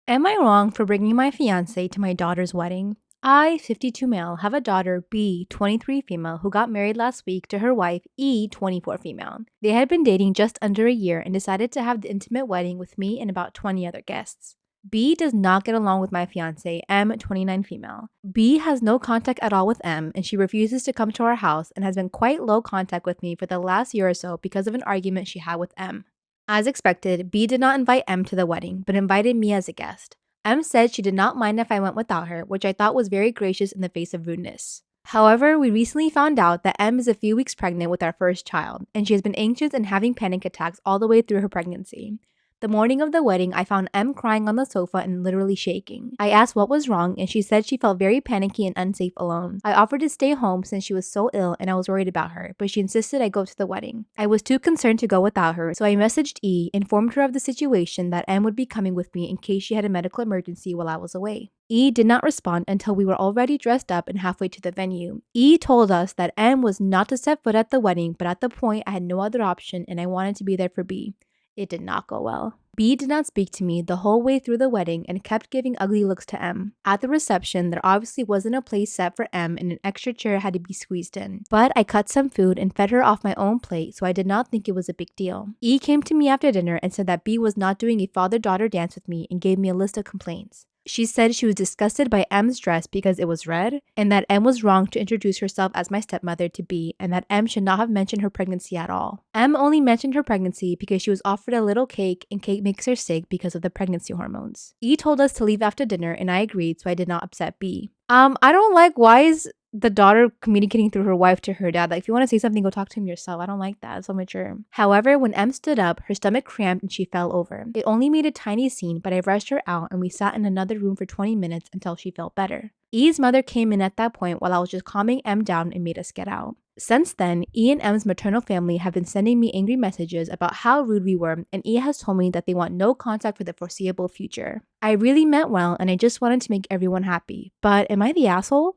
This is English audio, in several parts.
Am I wrong for bringing my fiance to my daughter's wedding? I, 52 male, have a daughter, B, 23 female, who got married last week to her wife, E, 24 female. They had been dating just under a year and decided to have the intimate wedding with me and about 20 other guests. B does not get along with my fiance, M, 29 female. B has no contact at all with M, and she refuses to come to our house and has been quite low contact with me for the last year or so because of an argument she had with M. As expected, B did not invite M to the wedding, but invited me as a guest. M said she did not mind if I went without her, which I thought was very gracious in the face of rudeness. However, we recently found out that M is a few weeks pregnant with our first child, and she has been anxious and having panic attacks all the way through her pregnancy. The morning of the wedding, I found M crying on the sofa and literally shaking. I asked what was wrong, and she said she felt very panicky and unsafe alone. I offered to stay home since she was so ill and I was worried about her, but she insisted I go to the wedding. I was too concerned to go without her, so I messaged E, informed her of the situation that M would be coming with me in case she had a medical emergency while I was away. E did not respond until we were already dressed up and halfway to the venue. E told us that M was not to set foot at the wedding, but at the point I had no other option and I wanted to be there for B. It did not go well. B did not speak to me the whole way through the wedding and kept giving ugly looks to M. At the reception, there obviously wasn't a place set for M and an extra chair had to be squeezed in. But I cut some food and fed her off my own plate, so I did not think it was a big deal. E came to me after dinner and said that B was not doing a father-daughter dance with me and gave me a list of complaints. She said she was disgusted by M's dress because it was red, and that M was wrong to introduce herself as my stepmother to B, and that M should not have mentioned her pregnancy at all. M only mentioned her pregnancy because she was offered a little cake, and cake makes her sick because of the pregnancy hormones. E told us to leave after dinner, and I agreed, so I did not upset B. I don't like, why is the daughter communicating through her wife to her dad? Like, if you want to say something, go talk to him yourself. I don't like that. It's so mature. However, when M stood up, her stomach cramped and she fell over. It only made a tiny scene, but I rushed her out and we sat in another room for 20 minutes until she felt better. E's mother came in at that point while I was just calming M down and made us get out. Since then, E and M's maternal family have been sending me angry messages about how rude we were, and E has told me that they want no contact for the foreseeable future. I really meant well and I just wanted to make everyone happy, but am I the asshole?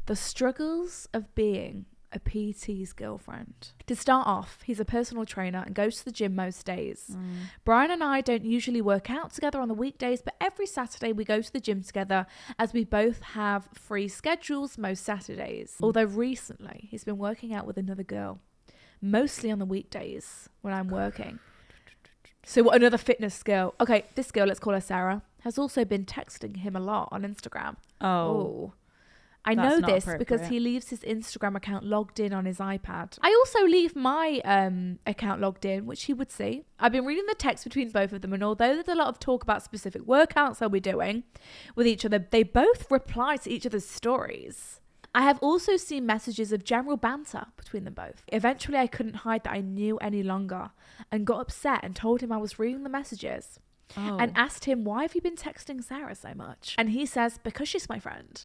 The struggles of being a PT's girlfriend. To start off, he's a personal trainer and goes to the gym most days. Brian and I don't usually work out together on the weekdays, but every Saturday we go to the gym together as we both have free schedules most Saturdays. Although recently he's been working out with another girl, mostly on the weekdays when I'm working. So what, another fitness girl? Okay, this girl, let's call her Sarah, has also been texting him a lot on Instagram. Oh. I know this because he leaves his Instagram account logged in on his iPad. I also leave my account logged in, which he would see. I've been reading the text between both of them, and although there's a lot of talk about specific workouts they'll be doing with each other, they both reply to each other's stories. I have also seen messages of general banter between them both. Eventually, I couldn't hide that I knew any longer and got upset and told him I was reading the messages and asked him, why have you been texting Sarah so much? And he says, because she's my friend.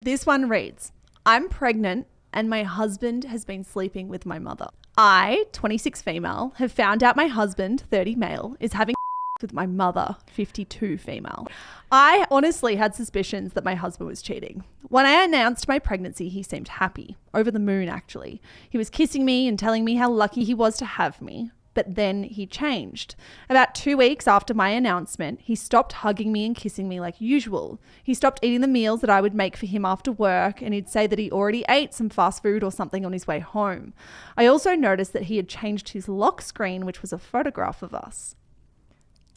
This one reads, I'm pregnant and my husband has been sleeping with my mother. I, 26 female, have found out my husband, 30 male, is having with my mother, 52 female. I honestly had suspicions that my husband was cheating. When I announced my pregnancy, he seemed happy, over the moon actually. He was kissing me and telling me how lucky he was to have me. But then he changed. About 2 weeks after my announcement, he stopped hugging me and kissing me like usual. He stopped eating the meals that I would make for him after work, and he'd say that he already ate some fast food or something on his way home. I also noticed that he had changed his lock screen, which was a photograph of us.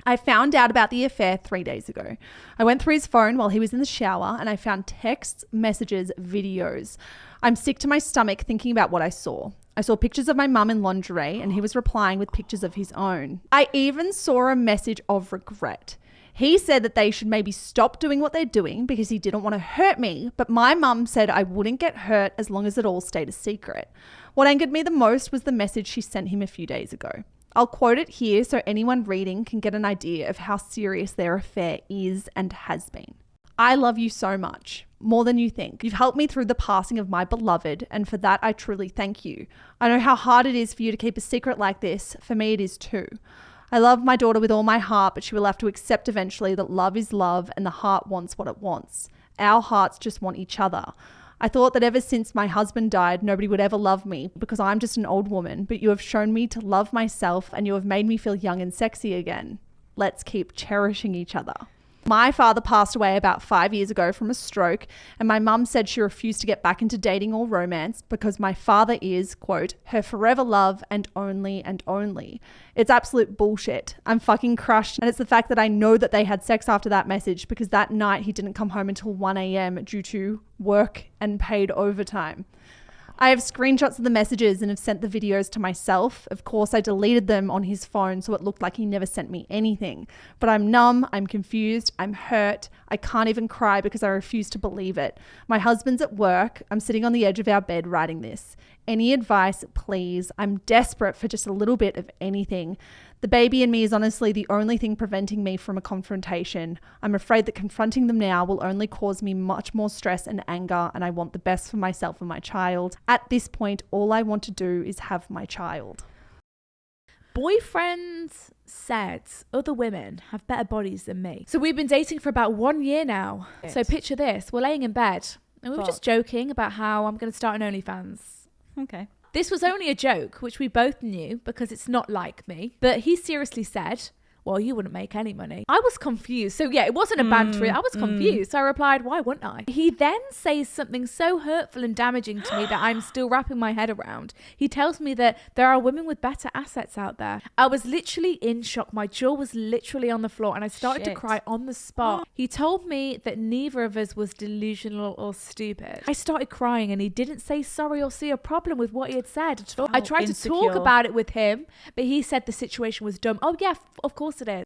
I found out about the affair 3 days ago. I went through his phone while he was in the shower and I found texts, messages, videos. I'm sick to my stomach thinking about what I saw. I saw pictures of my mum in lingerie and he was replying with pictures of his own. I even saw a message of regret. He said that they should maybe stop doing what they're doing because he didn't want to hurt me, but my mum said I wouldn't get hurt as long as it all stayed a secret. What angered me the most was the message she sent him a few days ago. I'll quote it here so anyone reading can get an idea of how serious their affair is and has been. I love you so much, more than you think. You've helped me through the passing of my beloved, and for that I truly thank you. I know how hard it is for you to keep a secret like this. For me it is too. I love my daughter with all my heart, but she will have to accept eventually that love is love and the heart wants what it wants. Our hearts just want each other. I thought that ever since my husband died, nobody would ever love me because I'm just an old woman, but you have shown me to love myself and you have made me feel young and sexy again. Let's keep cherishing each other. My father passed away about 5 years ago from a stroke, and my mum said she refused to get back into dating or romance because my father is, quote, her forever love and only and only. It's absolute bullshit. I'm fucking crushed. And it's the fact that I know that they had sex after that message because that night he didn't come home until 1 a.m. due to work and paid overtime. I have screenshots of the messages and have sent the videos to myself. Of course, I deleted them on his phone so it looked like he never sent me anything. But I'm numb, I'm confused, I'm hurt. I can't even cry because I refuse to believe it. My husband's at work. I'm sitting on the edge of our bed writing this. Any advice, please? I'm desperate for just a little bit of anything. The baby in me is honestly the only thing preventing me from a confrontation. I'm afraid that confronting them now will only cause me much more stress and anger, and I want the best for myself and my child. At this point, all I want to do is have my child. Boyfriends said other women have better bodies than me. So we've been dating for about 1 year now. So picture this. We're laying in bed and we were just joking about how I'm going to start an OnlyFans. Okay. This was only a joke, which we both knew because it's not like me. But he seriously said, well, you wouldn't make any money. I was confused. So yeah, it wasn't a banter. I was confused. So I replied, why wouldn't I? He then says something so hurtful and damaging to me that I'm still wrapping my head around. He tells me that there are women with better assets out there. I was literally in shock. My jaw was literally on the floor and I started to cry on the spot. He told me that neither of us was delusional or stupid. I started crying and he didn't say sorry or see a problem with what he had said at all. I tried to talk about it with him, but he said the situation was dumb. Oh yeah, of course it is.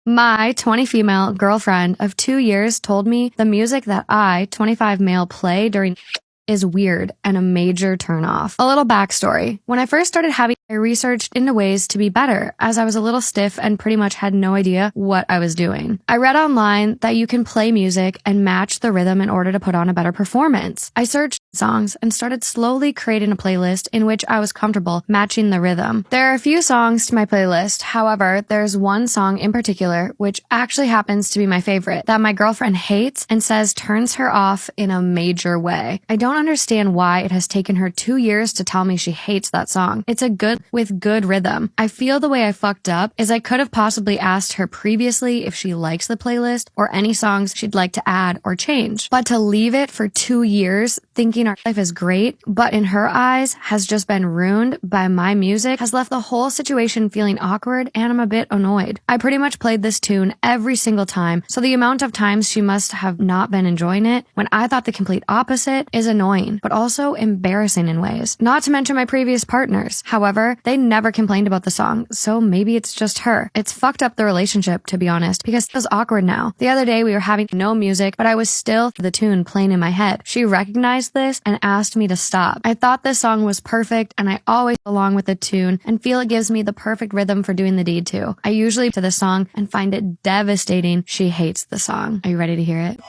My 20 female girlfriend of 2 years told me the music that I, 25 male, play during is weird and a major turnoff. A little backstory. When I first started having, I researched into ways to be better as I was a little stiff and pretty much had no idea what I was doing. I read online that you can play music and match the rhythm in order to put on a better performance. I searched songs and started slowly creating a playlist in which I was comfortable matching the rhythm. There are a few songs to my playlist. However, there's one song in particular which actually happens to be my favorite that my girlfriend hates and says turns her off in a major way. I don't understand why it has taken her 2 years to tell me she hates that song. It's a good with good rhythm. I feel the way I fucked up is I could have possibly asked her previously if she likes the playlist or any songs she'd like to add or change. But to leave it for 2 years thinking our life is great, but in her eyes has just been ruined by my music has left the whole situation feeling awkward and I'm a bit annoyed. I pretty much played this tune every single time, so the amount of times she must have not been enjoying it when I thought the complete opposite is annoying, but also embarrassing in ways. Not to mention my previous partners. However, they never complained about the song, so maybe it's just her. It's fucked up the relationship, to be honest, because it feels awkward now. The other day we were having no music, but I was still the tune playing in my head. She recognized this and asked me to stop. I thought this song was perfect and I always go along with the tune and feel it gives me the perfect rhythm for doing the deed too. I usually to the song and find it devastating she hates the song. Are you ready to hear it?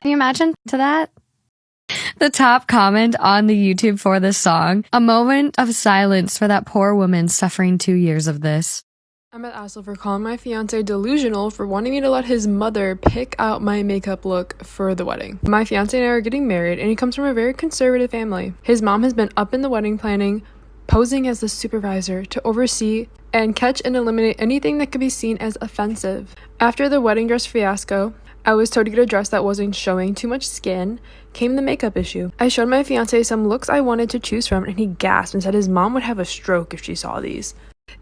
Can you imagine to that? The top comment on the YouTube for this song, a moment of silence for that poor woman suffering 2 years of this. I'm at Assel for calling my fiance delusional for wanting me to let his mother pick out my makeup look for the wedding. My fiance and I are getting married and he comes from a very conservative family. His mom has been up in the wedding planning, posing as the supervisor to oversee and catch and eliminate anything that could be seen as offensive. After the wedding dress fiasco, I was told to get a dress that wasn't showing too much skin, came the makeup issue. I showed my fiance some looks I wanted to choose from and he gasped and said his mom would have a stroke if she saw these.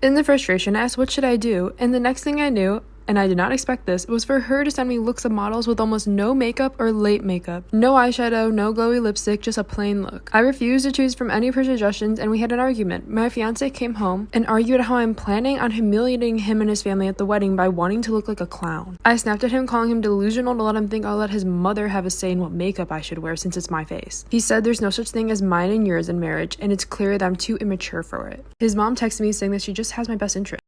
In the frustration, I asked what should I do, and the next thing I knew, and I did not expect this, was for her to send me looks of models with almost no makeup or late makeup. No eyeshadow, no glowy lipstick, just a plain look. I refused to choose from any of her suggestions and we had an argument. My fiance came home and argued how I'm planning on humiliating him and his family at the wedding by wanting to look like a clown. I snapped at him, calling him delusional to let him think I'll let his mother have a say in what makeup I should wear since it's my face. He said there's no such thing as mine and yours in marriage and it's clear that I'm too immature for it. His mom texted me saying that she just has my best interest.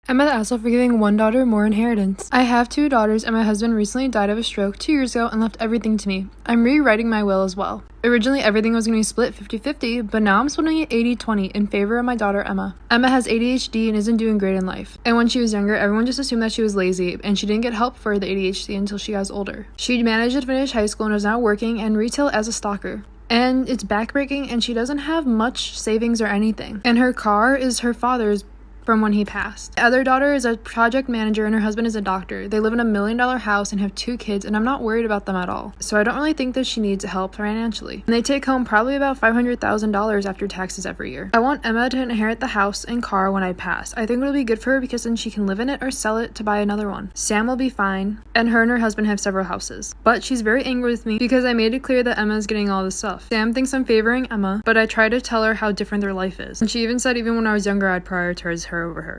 I'm at the Assel for giving one daughter more inheritance. I have 2 daughters and my husband recently died of a stroke 2 years ago and left everything to me. I'm rewriting my will as well. Originally everything was going to be split 50-50, but now I'm splitting it 80-20 in favor of my daughter Emma. Emma has ADHD and isn't doing great in life. And when she was younger, everyone just assumed that she was lazy and she didn't get help for the ADHD until she was older. She managed to finish high school and is now working in retail as a stalker. and it's backbreaking, and she doesn't have much savings or anything. And her car is her father's from when he passed. The other daughter is a project manager and her husband is a doctor. They live in $1 million house and have 2 kids, and I'm not worried about them at all. So I don't really think that she needs help financially. And they take home probably about $500,000 after taxes every year. I want Emma to inherit the house and car when I pass. I think it'll be good for her because then she can live in it or sell it to buy another one. Sam will be fine, and her husband have several houses. But she's very angry with me because I made it clear that Emma's getting all this stuff. Sam thinks I'm favoring Emma, but I try to tell her how different their life is. And she even said even when I was younger I'd prioritize her over her.